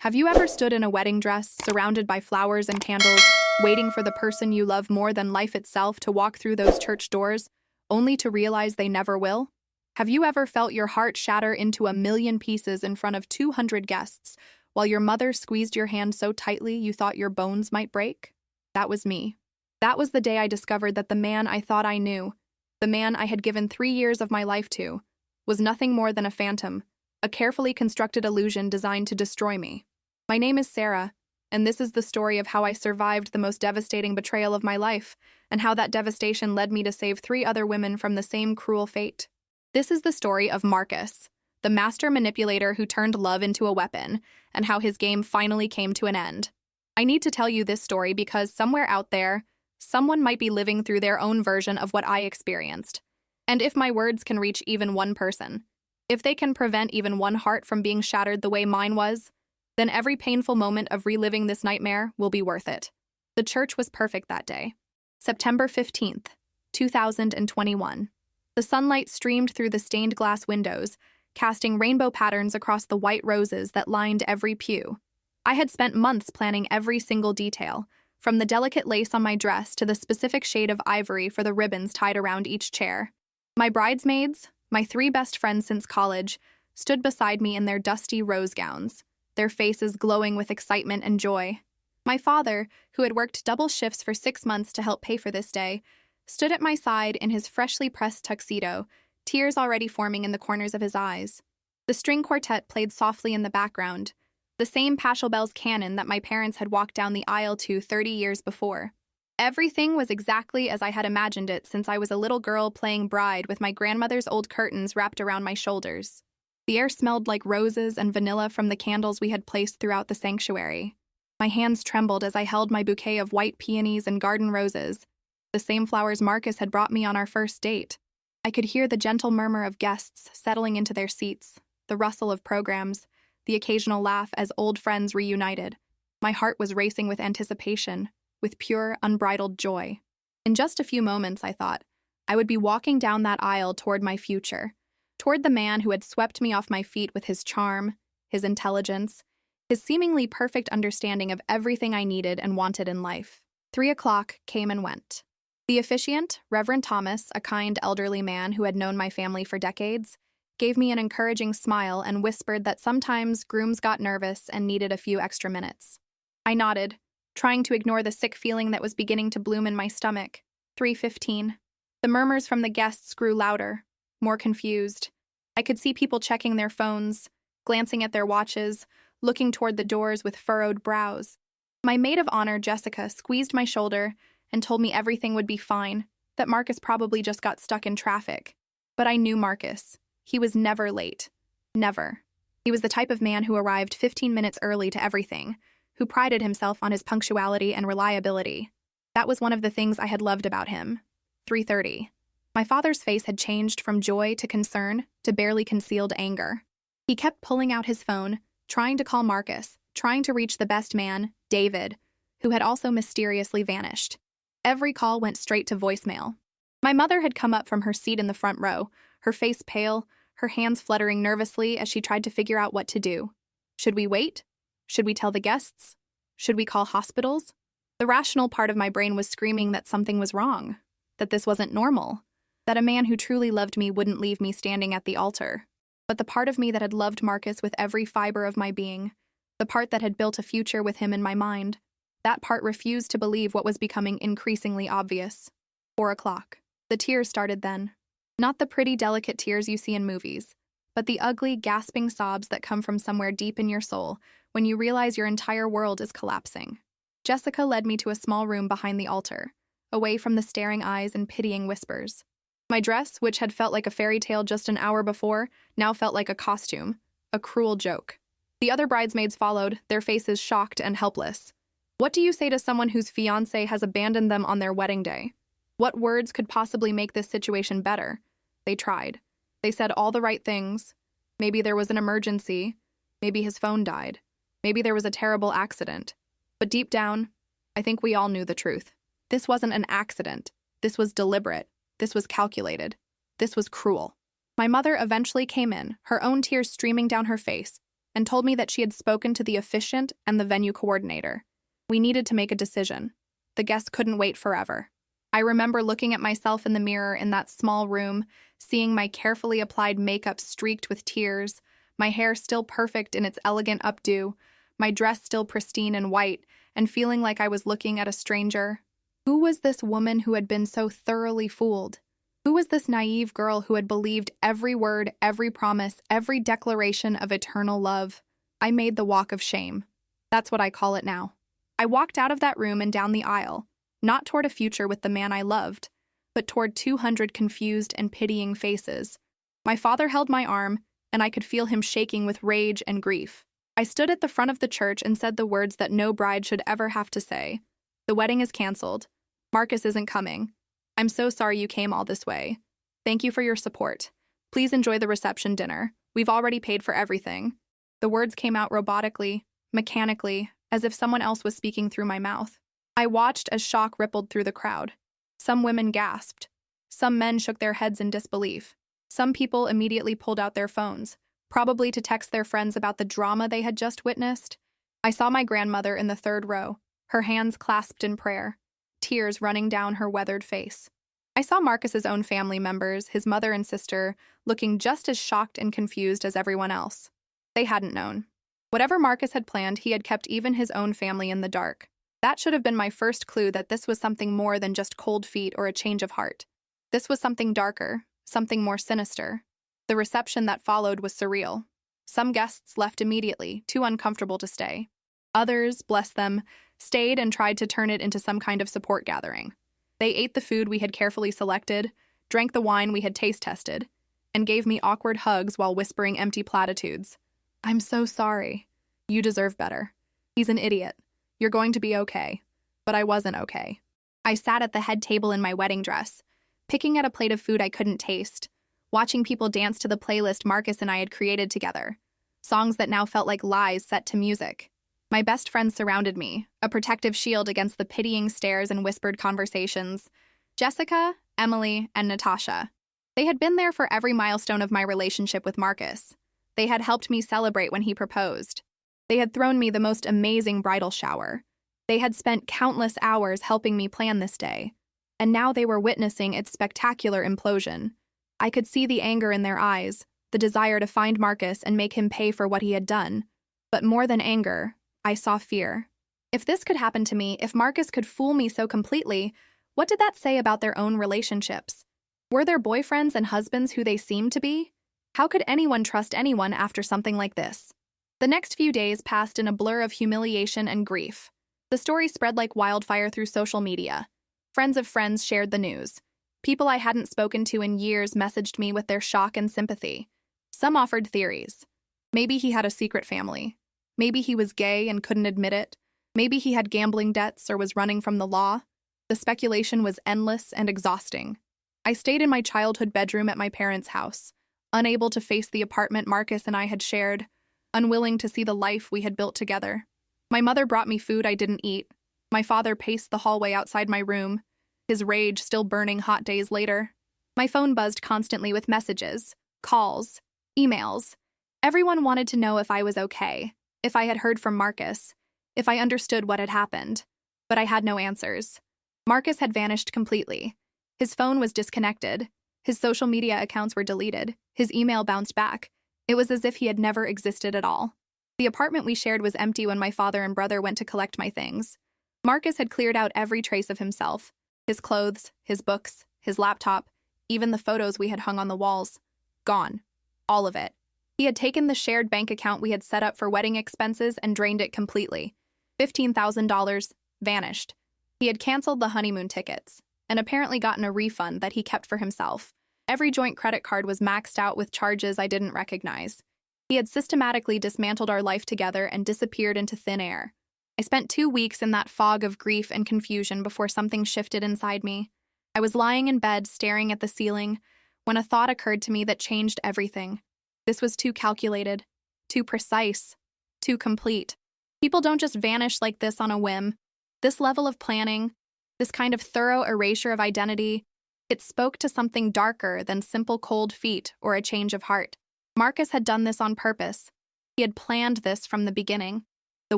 Have you ever stood in a wedding dress, surrounded by flowers and candles, waiting for the person you love more than life itself to walk through those church doors, only to realize they never will? Have you ever felt your heart shatter into a million pieces in front of 200 guests, while your mother squeezed your hand so tightly you thought your bones might break? That was me. That was the day I discovered that the man I thought I knew, the man I had given 3 years of my life to, was nothing more than a phantom, a carefully constructed illusion designed to destroy me. My name is Sarah, and this is the story of how I survived the most devastating betrayal of my life, and how that devastation led me to save 3 other women from the same cruel fate. This is the story of Marcus, the master manipulator who turned love into a weapon, and how his game finally came to an end. I need to tell you this story because somewhere out there, someone might be living through their own version of what I experienced. And if my words can reach even one person, if they can prevent even one heart from being shattered the way mine was, then every painful moment of reliving this nightmare will be worth it. The church was perfect that day. September 15th, 2021. The sunlight streamed through the stained glass windows, casting rainbow patterns across the white roses that lined every pew. I had spent months planning every single detail, from the delicate lace on my dress to the specific shade of ivory for the ribbons tied around each chair. My bridesmaids, my 3 best friends since college, stood beside me in their dusty rose gowns, their faces glowing with excitement and joy. My father, who had worked double shifts for 6 months to help pay for this day, stood at my side in his freshly pressed tuxedo, tears already forming in the corners of his eyes. The string quartet played softly in the background, the same Pachelbel's canon that my parents had walked down the aisle to 30 years before. Everything was exactly as I had imagined it since I was a little girl playing bride with my grandmother's old curtains wrapped around my shoulders. The air smelled like roses and vanilla from the candles we had placed throughout the sanctuary. My hands trembled as I held my bouquet of white peonies and garden roses, the same flowers Marcus had brought me on our first date. I could hear the gentle murmur of guests settling into their seats, the rustle of programs, the occasional laugh as old friends reunited. My heart was racing with anticipation, with pure, unbridled joy. In just a few moments, I thought, I would be walking down that aisle toward my future, toward the man who had swept me off my feet with his charm, his intelligence, his seemingly perfect understanding of everything I needed and wanted in life. 3 o'clock came and went. The officiant, Reverend Thomas, a kind elderly man who had known my family for decades, gave me an encouraging smile and whispered that sometimes grooms got nervous and needed a few extra minutes. I nodded, trying to ignore the sick feeling that was beginning to bloom in my stomach. 3:15. The murmurs from the guests grew louder, more confused. I could see people checking their phones, glancing at their watches, looking toward the doors with furrowed brows. My maid of honor, Jessica, squeezed my shoulder and told me everything would be fine, that Marcus probably just got stuck in traffic. But I knew Marcus. He was never late. Never. He was the type of man who arrived 15 minutes early to everything, who prided himself on his punctuality and reliability. That was one of the things I had loved about him. 3:30. My father's face had changed from joy to concern to barely concealed anger. He kept pulling out his phone, trying to call Marcus, trying to reach the best man, David, who had also mysteriously vanished. Every call went straight to voicemail. My mother had come up from her seat in the front row, her face pale, her hands fluttering nervously as she tried to figure out what to do. Should we wait? Should we tell the guests? Should we call hospitals? The rational part of my brain was screaming that something was wrong, that this wasn't normal, that a man who truly loved me wouldn't leave me standing at the altar. But the part of me that had loved Marcus with every fiber of my being, the part that had built a future with him in my mind, that part refused to believe what was becoming increasingly obvious. 4 o'clock. The tears started then. Not the pretty, delicate tears you see in movies, but the ugly, gasping sobs that come from somewhere deep in your soul when you realize your entire world is collapsing. Jessica led me to a small room behind the altar, away from the staring eyes and pitying whispers. My dress, which had felt like a fairy tale just an hour before, now felt like a costume, a cruel joke. The other bridesmaids followed, their faces shocked and helpless. What do you say to someone whose fiancé has abandoned them on their wedding day? What words could possibly make this situation better? They tried. They said all the right things. Maybe there was an emergency. Maybe his phone died. Maybe there was a terrible accident. But deep down, I think we all knew the truth. This wasn't an accident. This was deliberate. This was calculated. This was cruel. My mother eventually came in, her own tears streaming down her face, and told me that she had spoken to the officiant and the venue coordinator. We needed to make a decision. The guests couldn't wait forever. I remember looking at myself in the mirror in that small room, seeing my carefully applied makeup streaked with tears, my hair still perfect in its elegant updo, my dress still pristine and white, and feeling like I was looking at a stranger. Who was this woman who had been so thoroughly fooled? Who was this naive girl who had believed every word, every promise, every declaration of eternal love? I made the walk of shame. That's what I call it now. I walked out of that room and down the aisle, not toward a future with the man I loved, but toward 200 confused and pitying faces. My father held my arm, and I could feel him shaking with rage and grief. I stood at the front of the church and said the words that no bride should ever have to say. The wedding is canceled. Marcus isn't coming. I'm so sorry you came all this way. Thank you for your support. Please enjoy the reception dinner. We've already paid for everything. The words came out robotically, mechanically, as if someone else was speaking through my mouth. I watched as shock rippled through the crowd. Some women gasped. Some men shook their heads in disbelief. Some people immediately pulled out their phones, probably to text their friends about the drama they had just witnessed. I saw my grandmother in the third row, her hands clasped in prayer, tears running down her weathered face. I saw Marcus's own family members, his mother and sister, looking just as shocked and confused as everyone else. They hadn't known. Whatever Marcus had planned, he had kept even his own family in the dark. That should have been my first clue that this was something more than just cold feet or a change of heart. This was something darker, something more sinister. The reception that followed was surreal. Some guests left immediately, too uncomfortable to stay. Others, bless them, stayed and tried to turn it into some kind of support gathering. They ate the food we had carefully selected, drank the wine we had taste tested, and gave me awkward hugs while whispering empty platitudes. I'm so sorry. You deserve better. He's an idiot. You're going to be okay. But I wasn't okay. I sat at the head table in my wedding dress, picking at a plate of food I couldn't taste, watching people dance to the playlist Marcus and I had created together, songs that now felt like lies set to music. My best friends surrounded me, a protective shield against the pitying stares and whispered conversations. Jessica, Emily, and Natasha. They had been there for every milestone of my relationship with Marcus. They had helped me celebrate when he proposed. They had thrown me the most amazing bridal shower. They had spent countless hours helping me plan this day. And now they were witnessing its spectacular implosion. I could see the anger in their eyes, the desire to find Marcus and make him pay for what he had done. But more than anger, I saw fear. If this could happen to me, if Marcus could fool me so completely, what did that say about their own relationships? Were their boyfriends and husbands who they seemed to be? How could anyone trust anyone after something like this? The next few days passed in a blur of humiliation and grief. The story spread like wildfire through social media. Friends of friends shared the news. People I hadn't spoken to in years messaged me with their shock and sympathy. Some offered theories. Maybe he had a secret family. Maybe he was gay and couldn't admit it. Maybe he had gambling debts or was running from the law. The speculation was endless and exhausting. I stayed in my childhood bedroom at my parents' house, unable to face the apartment Marcus and I had shared, unwilling to see the life we had built together. My mother brought me food I didn't eat. My father paced the hallway outside my room, his rage still burning hot days later. My phone buzzed constantly with messages, calls, emails. Everyone wanted to know if I was okay, if I had heard from Marcus, if I understood what had happened. But I had no answers. Marcus had vanished completely. His phone was disconnected. His social media accounts were deleted. His email bounced back. It was as if he had never existed at all. The apartment we shared was empty when my father and brother went to collect my things. Marcus had cleared out every trace of himself. His clothes, his books, his laptop, even the photos we had hung on the walls. Gone. All of it. He had taken the shared bank account we had set up for wedding expenses and drained it completely. $15,000 vanished. He had canceled the honeymoon tickets and apparently gotten a refund that he kept for himself. Every joint credit card was maxed out with charges I didn't recognize. He had systematically dismantled our life together and disappeared into thin air. I spent 2 weeks in that fog of grief and confusion before something shifted inside me. I was lying in bed staring at the ceiling when a thought occurred to me that changed everything. This was too calculated, too precise, too complete. People don't just vanish like this on a whim. This level of planning, this kind of thorough erasure of identity, it spoke to something darker than simple cold feet or a change of heart. Marcus had done this on purpose. He had planned this from the beginning. The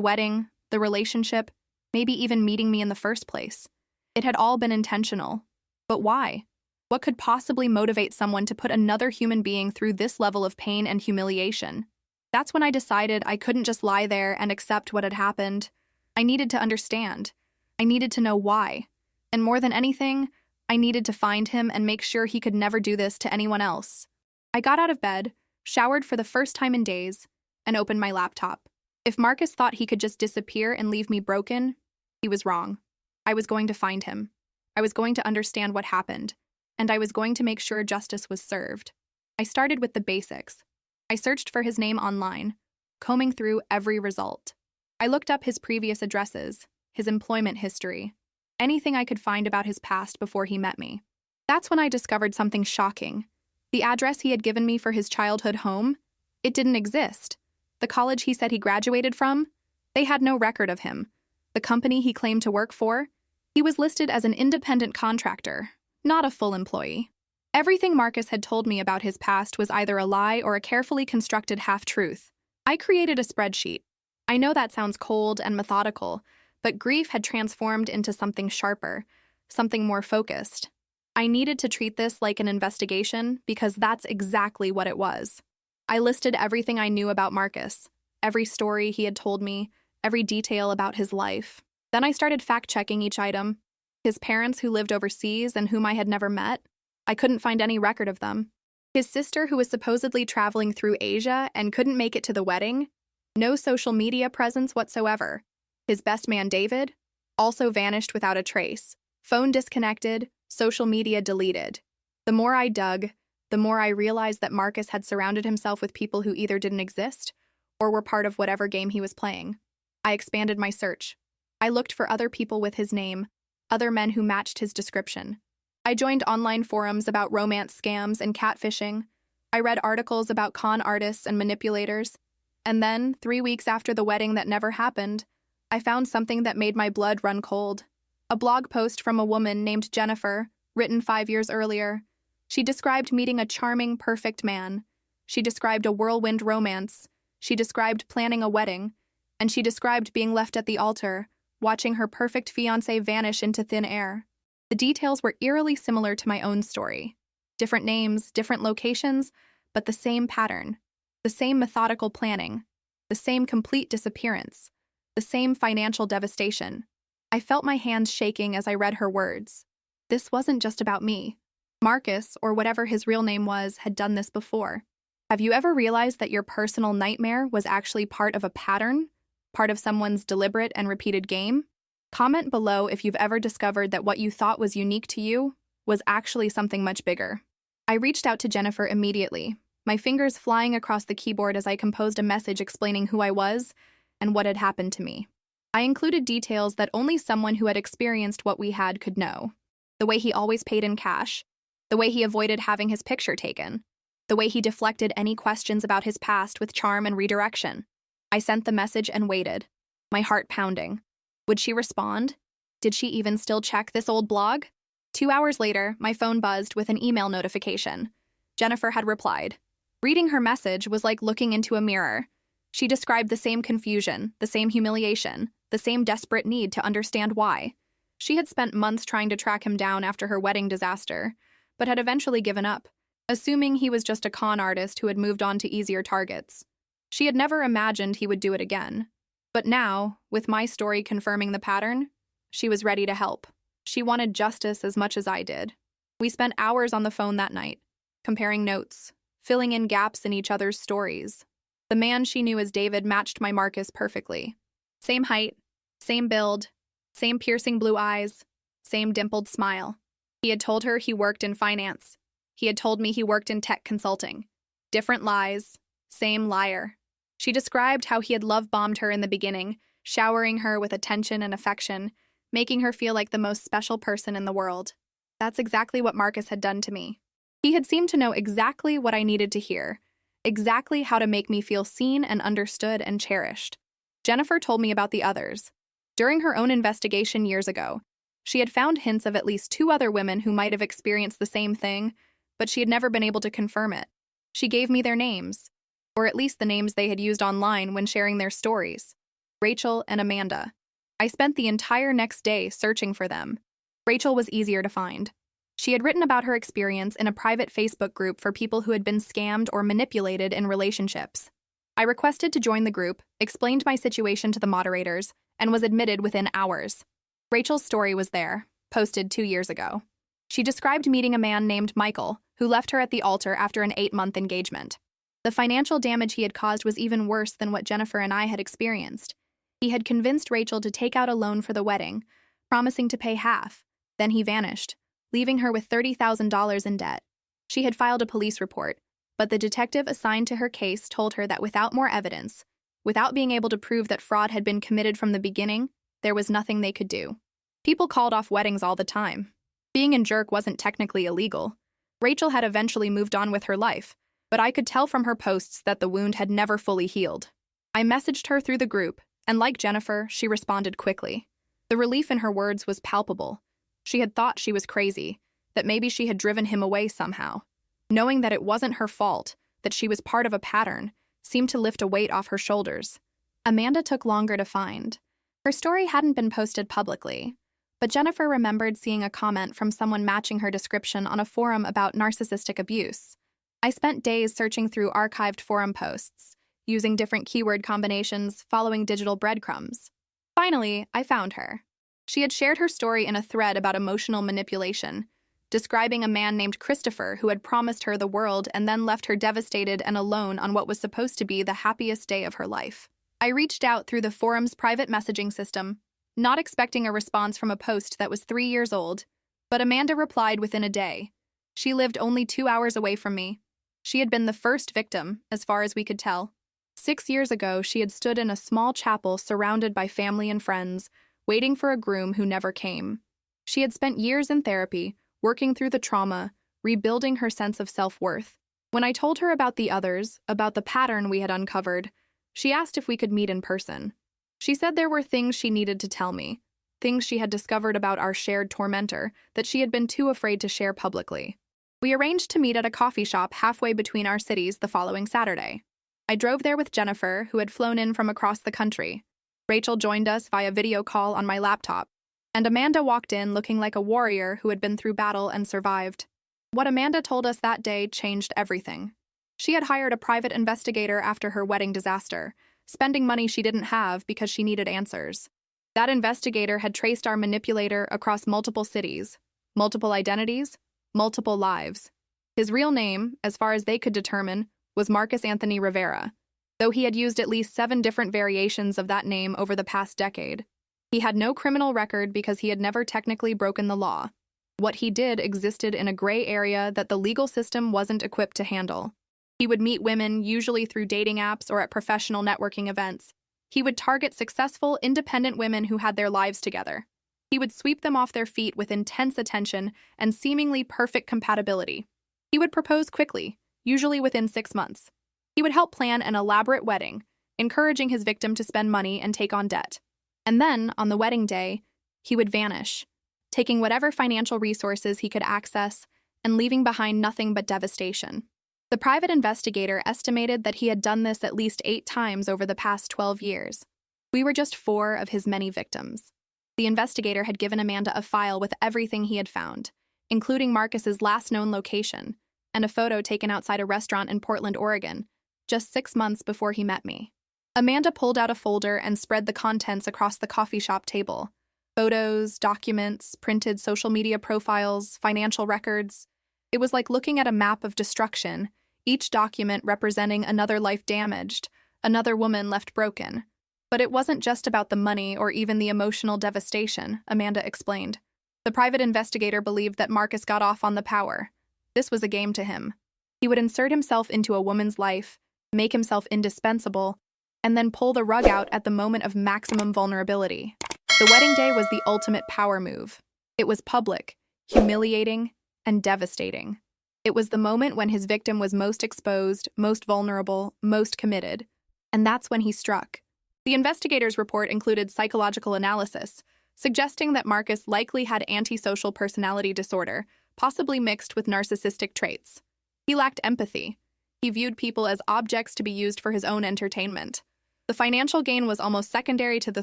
wedding, the relationship, maybe even meeting me in the first place. It had all been intentional. But why? What could possibly motivate someone to put another human being through this level of pain and humiliation? That's when I decided I couldn't just lie there and accept what had happened. I needed to understand. I needed to know why. And more than anything, I needed to find him and make sure he could never do this to anyone else. I got out of bed, showered for the first time in days, and opened my laptop. If Marcus thought he could just disappear and leave me broken, he was wrong. I was going to find him. I was going to understand what happened, and I was going to make sure justice was served. I started with the basics. I searched for his name online, combing through every result. I looked up his previous addresses, his employment history, anything I could find about his past before he met me. That's when I discovered something shocking. The address he had given me for his childhood home, it didn't exist. The college he said he graduated from, they had no record of him. The company he claimed to work for, he was listed as an independent contractor, not a full employee. Everything Marcus had told me about his past was either a lie or a carefully constructed half-truth. I created a spreadsheet. I know that sounds cold and methodical, but grief had transformed into something sharper, something more focused. I needed to treat this like an investigation because that's exactly what it was. I listed everything I knew about Marcus, every story he had told me, every detail about his life. Then I started fact-checking each item. His parents who lived overseas and whom I had never met, I couldn't find any record of them. His sister who was supposedly traveling through Asia and couldn't make it to the wedding, no social media presence whatsoever. His best man David also vanished without a trace. Phone disconnected, social media deleted. The more I dug, the more I realized that Marcus had surrounded himself with people who either didn't exist or were part of whatever game he was playing. I expanded my search. I looked for other people with his name, other men who matched his description. I joined online forums about romance scams and catfishing. I read articles about con artists and manipulators. And then, 3 weeks after the wedding that never happened, I found something that made my blood run cold. A blog post from a woman named Jennifer, written 5 years earlier. She described meeting a charming, perfect man. She described a whirlwind romance. She described planning a wedding. And she described being left at the altar, watching her perfect fiancé vanish into thin air. The details were eerily similar to my own story. Different names, different locations, but the same pattern. The same methodical planning. The same complete disappearance. The same financial devastation. I felt my hands shaking as I read her words. This wasn't just about me. Marcus, or whatever his real name was, had done this before. Have you ever realized that your personal nightmare was actually part of a pattern? Part of someone's deliberate and repeated game? Comment below if you've ever discovered that what you thought was unique to you was actually something much bigger. I reached out to Jennifer immediately, my fingers flying across the keyboard as I composed a message explaining who I was and what had happened to me. I included details that only someone who had experienced what we had could know. The way he always paid in cash, the way he avoided having his picture taken, the way he deflected any questions about his past with charm and redirection. I sent the message and waited, my heart pounding. Would she respond? Did she even still check this old blog? 2 hours later, my phone buzzed with an email notification. Jennifer had replied. Reading her message was like looking into a mirror. She described the same confusion, the same humiliation, the same desperate need to understand why. She had spent months trying to track him down after her wedding disaster, but had eventually given up, assuming he was just a con artist who had moved on to easier targets. She had never imagined he would do it again. But now, with my story confirming the pattern, she was ready to help. She wanted justice as much as I did. We spent hours on the phone that night, comparing notes, filling in gaps in each other's stories. The man she knew as David matched my Marcus perfectly. Same height, same build, same piercing blue eyes, same dimpled smile. He had told her he worked in finance. He had told me he worked in tech consulting. Different lies, same liar. She described how he had love-bombed her in the beginning, showering her with attention and affection, making her feel like the most special person in the world. That's exactly what Marcus had done to me. He had seemed to know exactly what I needed to hear, exactly how to make me feel seen and understood and cherished. Jennifer told me about the others. During her own investigation years ago, she had found hints of at least 2 other women who might have experienced the same thing, but she had never been able to confirm it. She gave me their names. or at least the names they had used online when sharing their stories. Rachel and Amanda. I spent the entire next day searching for them. Rachel was easier to find. She had written about her experience in a private Facebook group for people who had been scammed or manipulated in relationships. I requested to join the group, explained my situation to the moderators, and was admitted within hours. Rachel's story was there, posted 2 years ago. She described meeting a man named Michael, who left her at the altar after an 8-month engagement. The financial damage he had caused was even worse than what Jennifer and I had experienced. He had convinced Rachel to take out a loan for the wedding, promising to pay half. Then he vanished, leaving her with $30,000 in debt. She had filed a police report, but the detective assigned to her case told her that without more evidence, without being able to prove that fraud had been committed from the beginning, there was nothing they could do. People called off weddings all the time. Being in jerk wasn't technically illegal. Rachel had eventually moved on with her life, but I could tell from her posts that the wound had never fully healed. I messaged her through the group, and like Jennifer, she responded quickly. The relief in her words was palpable. She had thought she was crazy, that maybe she had driven him away somehow. Knowing that it wasn't her fault, that she was part of a pattern, seemed to lift a weight off her shoulders. Amanda took longer to find. Her story hadn't been posted publicly, but Jennifer remembered seeing a comment from someone matching her description on a forum about narcissistic abuse. I spent days searching through archived forum posts, using different keyword combinations, following digital breadcrumbs. Finally, I found her. She had shared her story in a thread about emotional manipulation, describing a man named Christopher who had promised her the world and then left her devastated and alone on what was supposed to be the happiest day of her life. I reached out through the forum's private messaging system, not expecting a response from a post that was 3 years old, but Amanda replied within a day. She lived only 2 hours away from me. She had been the first victim, as far as we could tell. 6 years ago, she had stood in a small chapel surrounded by family and friends, waiting for a groom who never came. She had spent years in therapy, working through the trauma, rebuilding her sense of self-worth. When I told her about the others, about the pattern we had uncovered, she asked if we could meet in person. She said there were things she needed to tell me, things she had discovered about our shared tormentor that she had been too afraid to share publicly. We arranged to meet at a coffee shop halfway between our cities the following Saturday. I drove there with Jennifer, who had flown in from across the country. Rachel joined us via video call on my laptop, and Amanda walked in looking like a warrior who had been through battle and survived. What Amanda told us that day changed everything. She had hired a private investigator after her wedding disaster, spending money she didn't have because she needed answers. That investigator had traced our manipulator across multiple cities, multiple identities, multiple lives. His real name, as far as they could determine, was Marcus Anthony Rivera, though he had used at least 7 different variations of that name over the past decade. He had no criminal record because he had never technically broken the law. What he did existed in a gray area that the legal system wasn't equipped to handle. He would meet women, usually through dating apps or at professional networking events. He would target successful, independent women who had their lives together. He would sweep them off their feet with intense attention and seemingly perfect compatibility. He would propose quickly, usually within 6 months. He would help plan an elaborate wedding, encouraging his victim to spend money and take on debt. And then, on the wedding day, he would vanish, taking whatever financial resources he could access and leaving behind nothing but devastation. The private investigator estimated that he had done this at least 8 times over the past 12 years. We were just 4 of his many victims. The investigator had given Amanda a file with everything he had found, including Marcus's last known location and a photo taken outside a restaurant in Portland, Oregon, just 6 months before he met me. Amanda pulled out a folder and spread the contents across the coffee shop table. Photos, documents, printed social media profiles, financial records. It was like looking at a map of destruction, each document representing another life damaged, another woman left broken. But it wasn't just about the money or even the emotional devastation, Amanda explained. The private investigator believed that Marcus got off on the power. This was a game to him. He would insert himself into a woman's life, make himself indispensable, and then pull the rug out at the moment of maximum vulnerability. The wedding day was the ultimate power move. It was public, humiliating, and devastating. It was the moment when his victim was most exposed, most vulnerable, most committed. And that's when he struck. The investigator's report included psychological analysis, suggesting that Marcus likely had antisocial personality disorder, possibly mixed with narcissistic traits. He lacked empathy. He viewed people as objects to be used for his own entertainment. The financial gain was almost secondary to the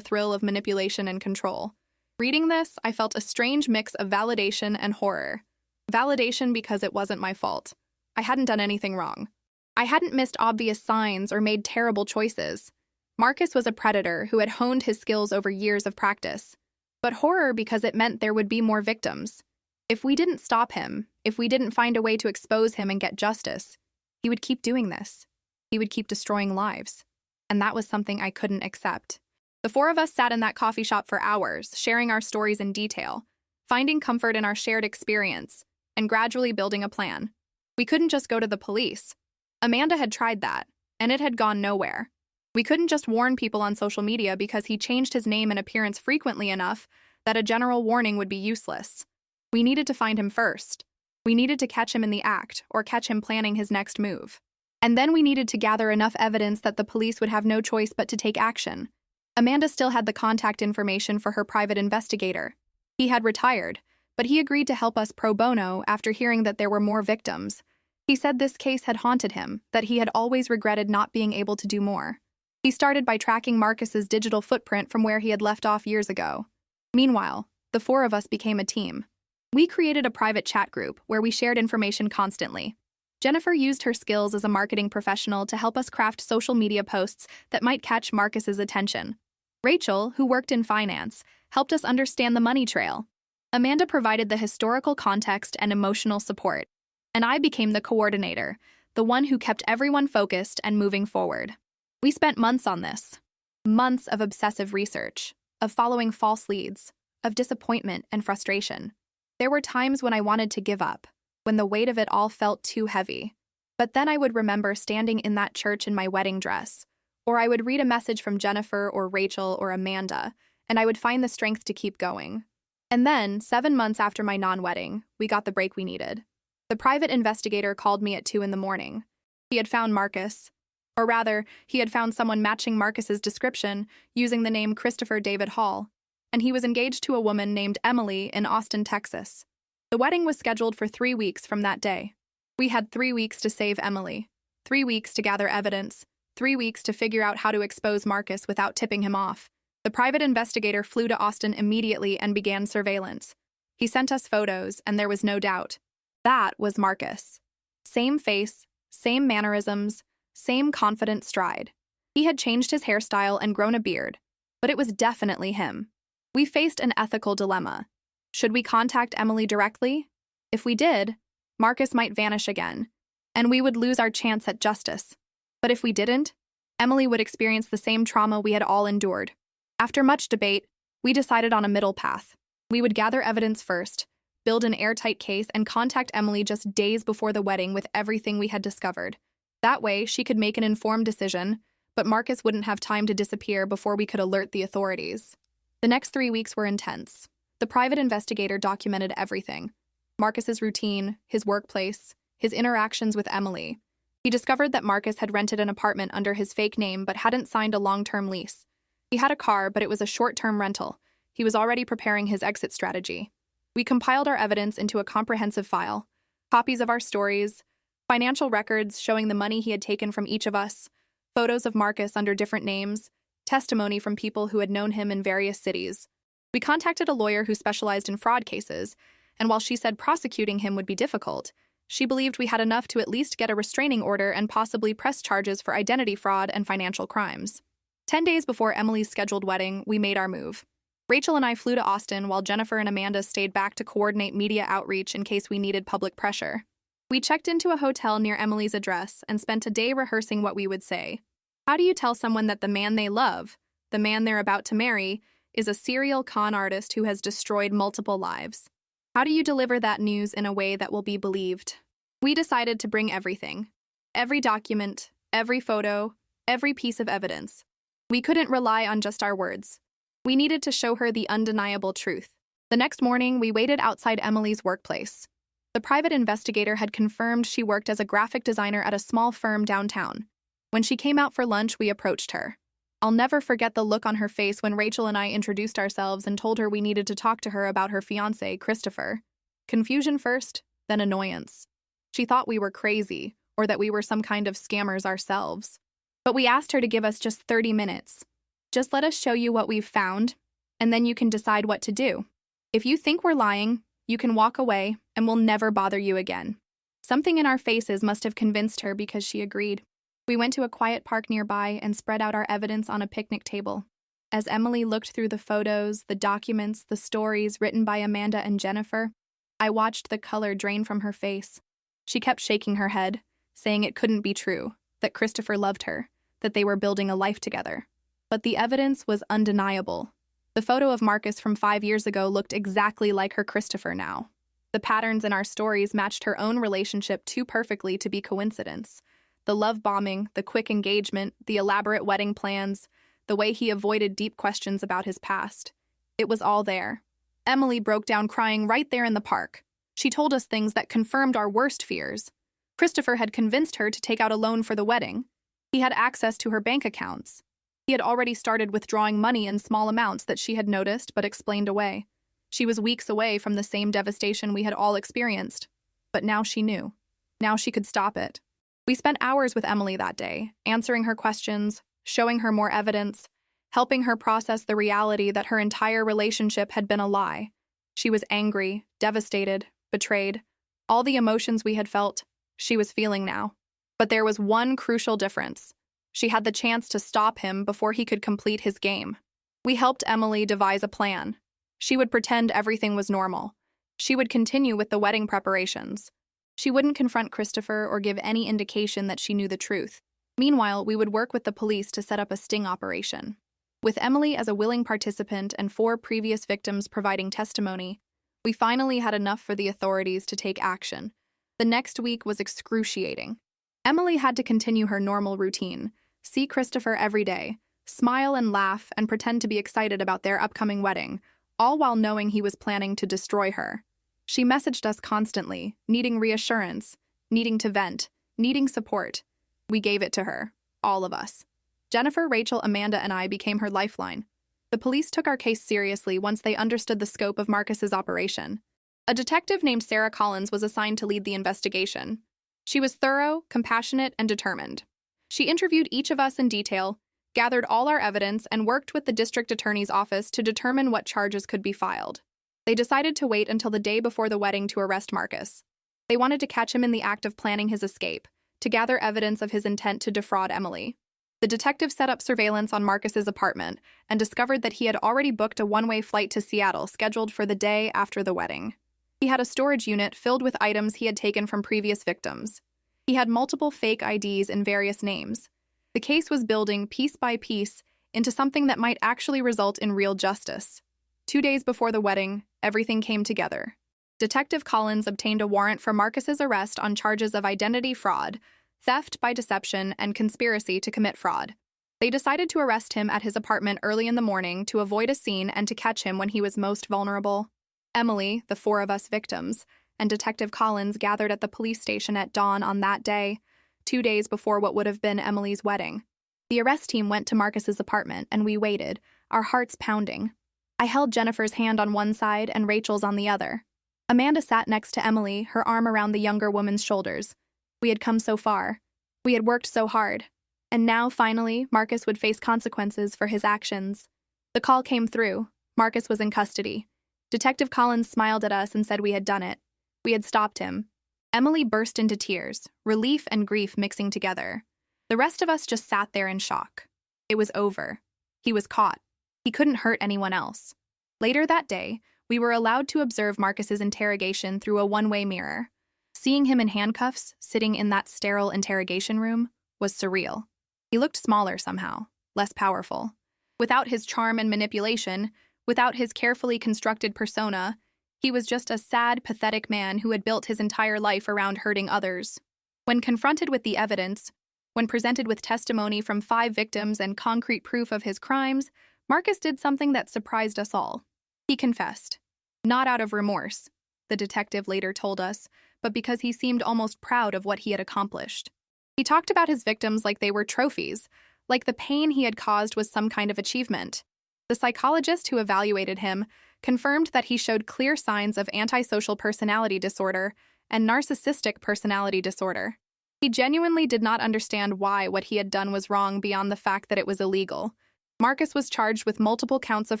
thrill of manipulation and control. Reading this, I felt a strange mix of validation and horror. Validation because it wasn't my fault. I hadn't done anything wrong. I hadn't missed obvious signs or made terrible choices. Marcus was a predator who had honed his skills over years of practice. But horror because it meant there would be more victims. If we didn't stop him, if we didn't find a way to expose him and get justice, he would keep doing this. He would keep destroying lives. And that was something I couldn't accept. The four of us sat in that coffee shop for hours, sharing our stories in detail, finding comfort in our shared experience, and gradually building a plan. We couldn't just go to the police. Amanda had tried that, and it had gone nowhere. We couldn't just warn people on social media because he changed his name and appearance frequently enough that a general warning would be useless. We needed to find him first. We needed to catch him in the act, or catch him planning his next move. And then we needed to gather enough evidence that the police would have no choice but to take action. Amanda still had the contact information for her private investigator. He had retired, but he agreed to help us pro bono after hearing that there were more victims. He said this case had haunted him, that he had always regretted not being able to do more. He started by tracking Marcus's digital footprint from where he had left off years ago. Meanwhile, the four of us became a team. We created a private chat group where we shared information constantly. Jennifer used her skills as a marketing professional to help us craft social media posts that might catch Marcus's attention. Rachel, who worked in finance, helped us understand the money trail. Amanda provided the historical context and emotional support. And I became the coordinator, the one who kept everyone focused and moving forward. We spent months on this. Months of obsessive research, of following false leads, of disappointment and frustration. There were times when I wanted to give up, when the weight of it all felt too heavy. But then I would remember standing in that church in my wedding dress, or I would read a message from Jennifer or Rachel or Amanda, and I would find the strength to keep going. And then, 7 months after my non-wedding, we got the break we needed. The private investigator called me at 2 a.m. He had found Marcus. Or rather, he had found someone matching Marcus's description using the name Christopher David Hall, and he was engaged to a woman named Emily in Austin, Texas. The wedding was scheduled for 3 weeks from that day. We had 3 weeks to save Emily, 3 weeks to gather evidence, 3 weeks to figure out how to expose Marcus without tipping him off. The private investigator flew to Austin immediately and began surveillance. He sent us photos, and there was no doubt. That was Marcus. Same face, same mannerisms, same confident stride. He had changed his hairstyle and grown a beard, but it was definitely him. We faced an ethical dilemma. Should we contact Emily directly? If we did, Marcus might vanish again, and we would lose our chance at justice. But if we didn't, Emily would experience the same trauma we had all endured. After much debate, we decided on a middle path. We would gather evidence first, build an airtight case, and contact Emily just days before the wedding with everything we had discovered. That way, she could make an informed decision, but Marcus wouldn't have time to disappear before we could alert the authorities. The next 3 weeks were intense. The private investigator documented everything. Marcus's routine, his workplace, his interactions with Emily. He discovered that Marcus had rented an apartment under his fake name but hadn't signed a long-term lease. He had a car, but it was a short-term rental. He was already preparing his exit strategy. We compiled our evidence into a comprehensive file. Copies of our stories, financial records showing the money he had taken from each of us, photos of Marcus under different names, testimony from people who had known him in various cities. We contacted a lawyer who specialized in fraud cases, and while she said prosecuting him would be difficult, she believed we had enough to at least get a restraining order and possibly press charges for identity fraud and financial crimes. 10 days before Emily's scheduled wedding, we made our move. Rachel and I flew to Austin while Jennifer and Amanda stayed back to coordinate media outreach in case we needed public pressure. We checked into a hotel near Emily's address and spent a day rehearsing what we would say. How do you tell someone that the man they love, the man they're about to marry, is a serial con artist who has destroyed multiple lives? How do you deliver that news in a way that will be believed? We decided to bring everything. Every document, every photo, every piece of evidence. We couldn't rely on just our words. We needed to show her the undeniable truth. The next morning, we waited outside Emily's workplace. The private investigator had confirmed she worked as a graphic designer at a small firm downtown. When she came out for lunch, we approached her. I'll never forget the look on her face when Rachel and I introduced ourselves and told her we needed to talk to her about her fiancé, Christopher. Confusion first, then annoyance. She thought we were crazy, or that we were some kind of scammers ourselves. But we asked her to give us just 30 minutes. Just let us show you what we've found, and then you can decide what to do. If you think we're lying, you can walk away, and we'll never bother you again. Something in our faces must have convinced her because she agreed. We went to a quiet park nearby and spread out our evidence on a picnic table. As Emily looked through the photos, the documents, the stories written by Amanda and Jennifer, I watched the color drain from her face. She kept shaking her head, saying it couldn't be true, that Christopher loved her, that they were building a life together. But the evidence was undeniable. The photo of Marcus from 5 years ago looked exactly like her Christopher now. The patterns in our stories matched her own relationship too perfectly to be coincidence. The love bombing, the quick engagement, the elaborate wedding plans, the way he avoided deep questions about his past. It was all there. Emily broke down crying right there in the park. She told us things that confirmed our worst fears. Christopher had convinced her to take out a loan for the wedding. He had access to her bank accounts. He had already started withdrawing money in small amounts that she had noticed but explained away. She was weeks away from the same devastation we had all experienced. But now she knew. Now she could stop it. We spent hours with Emily that day, answering her questions, showing her more evidence, helping her process the reality that her entire relationship had been a lie. She was angry, devastated, betrayed. All the emotions we had felt, she was feeling now. But there was one crucial difference. She had the chance to stop him before he could complete his game. We helped Emily devise a plan. She would pretend everything was normal. She would continue with the wedding preparations. She wouldn't confront Christopher or give any indication that she knew the truth. Meanwhile, we would work with the police to set up a sting operation. With Emily as a willing participant and 4 previous victims providing testimony, we finally had enough for the authorities to take action. The next week was excruciating. Emily had to continue her normal routine, see Christopher every day, smile and laugh and pretend to be excited about their upcoming wedding, all while knowing he was planning to destroy her. She messaged us constantly, needing reassurance, needing to vent, needing support. We gave it to her, all of us. Jennifer, Rachel, Amanda, and I became her lifeline. The police took our case seriously once they understood the scope of Marcus's operation. A detective named Sarah Collins was assigned to lead the investigation. She was thorough, compassionate, and determined. She interviewed each of us in detail, gathered all our evidence, and worked with the district attorney's office to determine what charges could be filed. They decided to wait until the day before the wedding to arrest Marcus. They wanted to catch him in the act of planning his escape, to gather evidence of his intent to defraud Emily. The detective set up surveillance on Marcus's apartment and discovered that he had already booked a one-way flight to Seattle scheduled for the day after the wedding. He had a storage unit filled with items he had taken from previous victims. He had multiple fake IDs in various names. The case was building piece by piece into something that might actually result in real justice. 2 days before the wedding, everything came together. Detective Collins obtained a warrant for Marcus's arrest on charges of identity fraud, theft by deception, and conspiracy to commit fraud. They decided to arrest him at his apartment early in the morning to avoid a scene and to catch him when he was most vulnerable. Emily, the 4 of us victims, and Detective Collins gathered at the police station at dawn on that day, 2 days before what would have been Emily's wedding. The arrest team went to Marcus's apartment, and we waited, our hearts pounding. I held Jennifer's hand on one side and Rachel's on the other. Amanda sat next to Emily, her arm around the younger woman's shoulders. We had come so far. We had worked so hard. And now, finally, Marcus would face consequences for his actions. The call came through. Marcus was in custody. Detective Collins smiled at us and said we had done it. We had stopped him. Emily burst into tears, relief and grief mixing together. The rest of us just sat there in shock. It was over. He was caught. He couldn't hurt anyone else. Later that day, we were allowed to observe Marcus's interrogation through a one-way mirror. Seeing him in handcuffs, sitting in that sterile interrogation room, was surreal. He looked smaller somehow, less powerful. Without his charm and manipulation, without his carefully constructed persona, he was just a sad, pathetic man who had built his entire life around hurting others. When confronted with the evidence, when presented with testimony from 5 victims and concrete proof of his crimes, Marcus did something that surprised us all. He confessed. Not out of remorse, the detective later told us, but because he seemed almost proud of what he had accomplished. He talked about his victims like they were trophies, like the pain he had caused was some kind of achievement. The psychologist who evaluated him confirmed that he showed clear signs of antisocial personality disorder and narcissistic personality disorder. He genuinely did not understand why what he had done was wrong beyond the fact that it was illegal. Marcus was charged with multiple counts of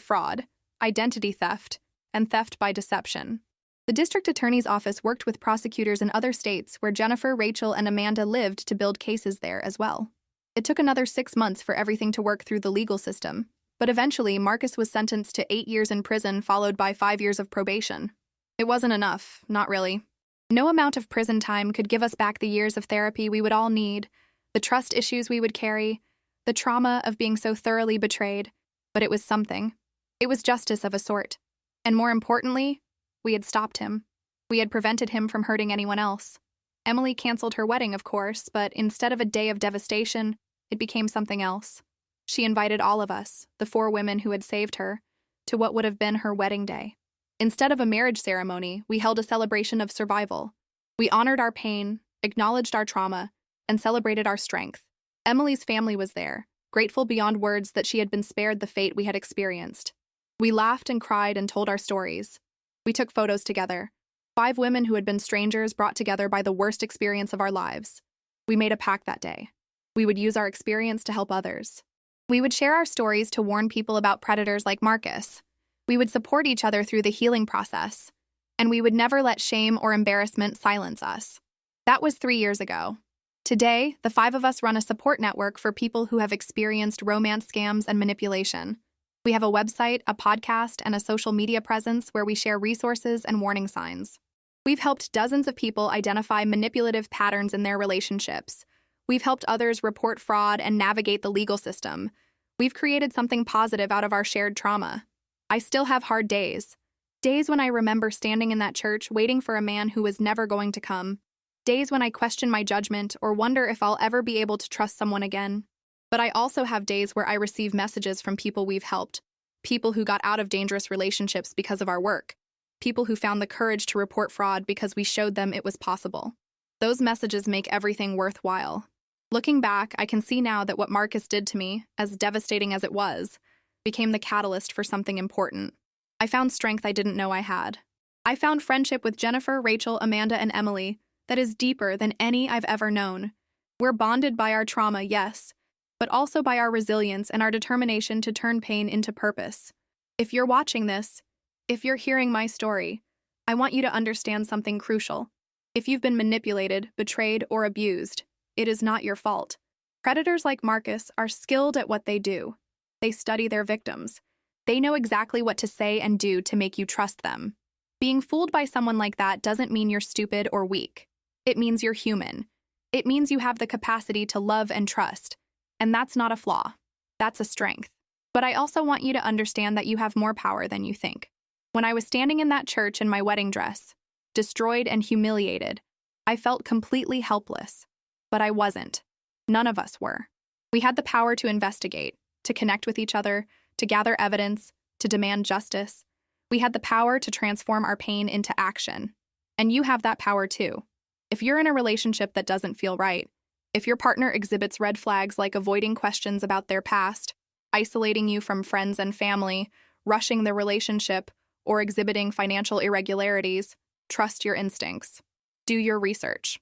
fraud, identity theft, and theft by deception. The district attorney's office worked with prosecutors in other states where Jennifer, Rachel, and Amanda lived to build cases there as well. It took another 6 months for everything to work through the legal system, but eventually Marcus was sentenced to 8 years in prison followed by 5 years of probation. It wasn't enough, not really. No amount of prison time could give us back the years of therapy we would all need, the trust issues we would carry, the trauma of being so thoroughly betrayed, but it was something. It was justice of a sort. And more importantly, we had stopped him. We had prevented him from hurting anyone else. Emily canceled her wedding, of course, but instead of a day of devastation, it became something else. She invited all of us, the 4 women who had saved her, to what would have been her wedding day. Instead of a marriage ceremony, we held a celebration of survival. We honored our pain, acknowledged our trauma, and celebrated our strength. Emily's family was there, grateful beyond words that she had been spared the fate we had experienced. We laughed and cried and told our stories. We took photos together. 5 women who had been strangers brought together by the worst experience of our lives. We made a pact that day. We would use our experience to help others. We would share our stories to warn people about predators like Marcus. We would support each other through the healing process. And we would never let shame or embarrassment silence us. That was 3 years ago. Today, the 5 of us run a support network for people who have experienced romance scams and manipulation. We have a website, a podcast, and a social media presence where we share resources and warning signs. We've helped dozens of people identify manipulative patterns in their relationships. We've helped others report fraud and navigate the legal system. We've created something positive out of our shared trauma. I still have hard days. Days when I remember standing in that church waiting for a man who was never going to come. Days when I question my judgment or wonder if I'll ever be able to trust someone again. But I also have days where I receive messages from people we've helped, people who got out of dangerous relationships because of our work, people who found the courage to report fraud because we showed them it was possible. Those messages make everything worthwhile. Looking back, I can see now that what Marcus did to me, as devastating as it was, became the catalyst for something important. I found strength I didn't know I had. I found friendship with Jennifer, Rachel, Amanda, and Emily that is deeper than any I've ever known. We're bonded by our trauma, yes, but also by our resilience and our determination to turn pain into purpose. If you're watching this, if you're hearing my story, I want you to understand something crucial. If you've been manipulated, betrayed, or abused, it is not your fault. Predators like Marcus are skilled at what they do. They study their victims. They know exactly what to say and do to make you trust them. Being fooled by someone like that doesn't mean you're stupid or weak. It means you're human. It means you have the capacity to love and trust. And that's not a flaw. That's a strength. But I also want you to understand that you have more power than you think. When I was standing in that church in my wedding dress, destroyed and humiliated, I felt completely helpless. But I wasn't. None of us were. We had the power to investigate, to connect with each other, to gather evidence, to demand justice. We had the power to transform our pain into action. And you have that power too. If you're in a relationship that doesn't feel right, if your partner exhibits red flags like avoiding questions about their past, isolating you from friends and family, rushing the relationship, or exhibiting financial irregularities, trust your instincts. Do your research.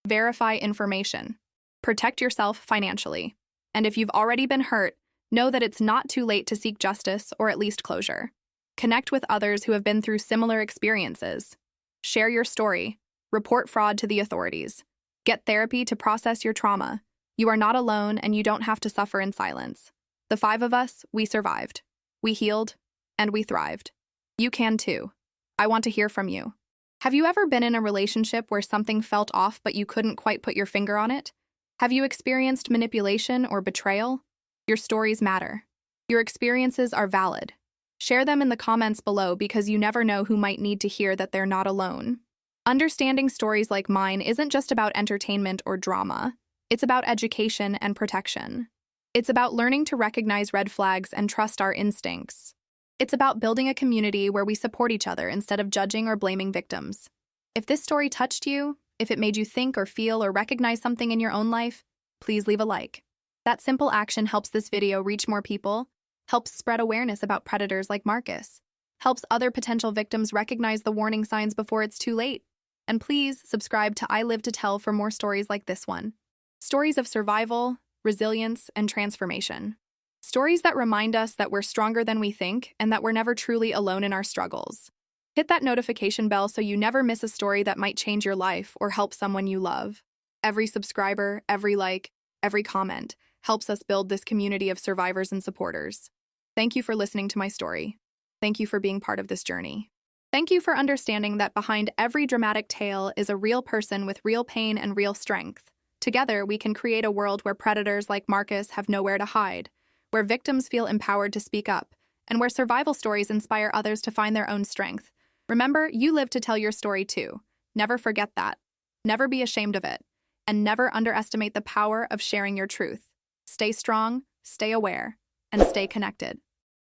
Verify information. Protect yourself financially. And if you've already been hurt, know that it's not too late to seek justice or at least closure. Connect with others who have been through similar experiences. Share your story. Report fraud to the authorities. Get therapy to process your trauma. You are not alone and you don't have to suffer in silence. The 5 of us, we survived. We healed, and we thrived. You can too. I want to hear from you. Have you ever been in a relationship where something felt off but you couldn't quite put your finger on it? Have you experienced manipulation or betrayal? Your stories matter. Your experiences are valid. Share them in the comments below because you never know who might need to hear that they're not alone. Understanding stories like mine isn't just about entertainment or drama. It's about education and protection. It's about learning to recognize red flags and trust our instincts. It's about building a community where we support each other instead of judging or blaming victims. If this story touched you, if it made you think or feel or recognize something in your own life, please leave a like. That simple action helps this video reach more people, helps spread awareness about predators like Marcus, helps other potential victims recognize the warning signs before it's too late. And please subscribe to I Live to Tell for more stories like this one. Stories of survival, resilience, and transformation. Stories that remind us that we're stronger than we think and that we're never truly alone in our struggles. Hit that notification bell so you never miss a story that might change your life or help someone you love. Every subscriber, every like, every comment helps us build this community of survivors and supporters. Thank you for listening to my story. Thank you for being part of this journey. Thank you for understanding that behind every dramatic tale is a real person with real pain and real strength. Together, we can create a world where predators like Marcus have nowhere to hide, where victims feel empowered to speak up, and where survival stories inspire others to find their own strength. Remember, you live to tell your story too. Never forget that. Never be ashamed of it. And never underestimate the power of sharing your truth. Stay strong, stay aware, and stay connected.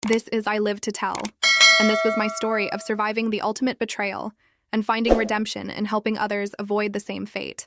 This is I Live to Tell, and this was my story of surviving the ultimate betrayal and finding redemption in helping others avoid the same fate.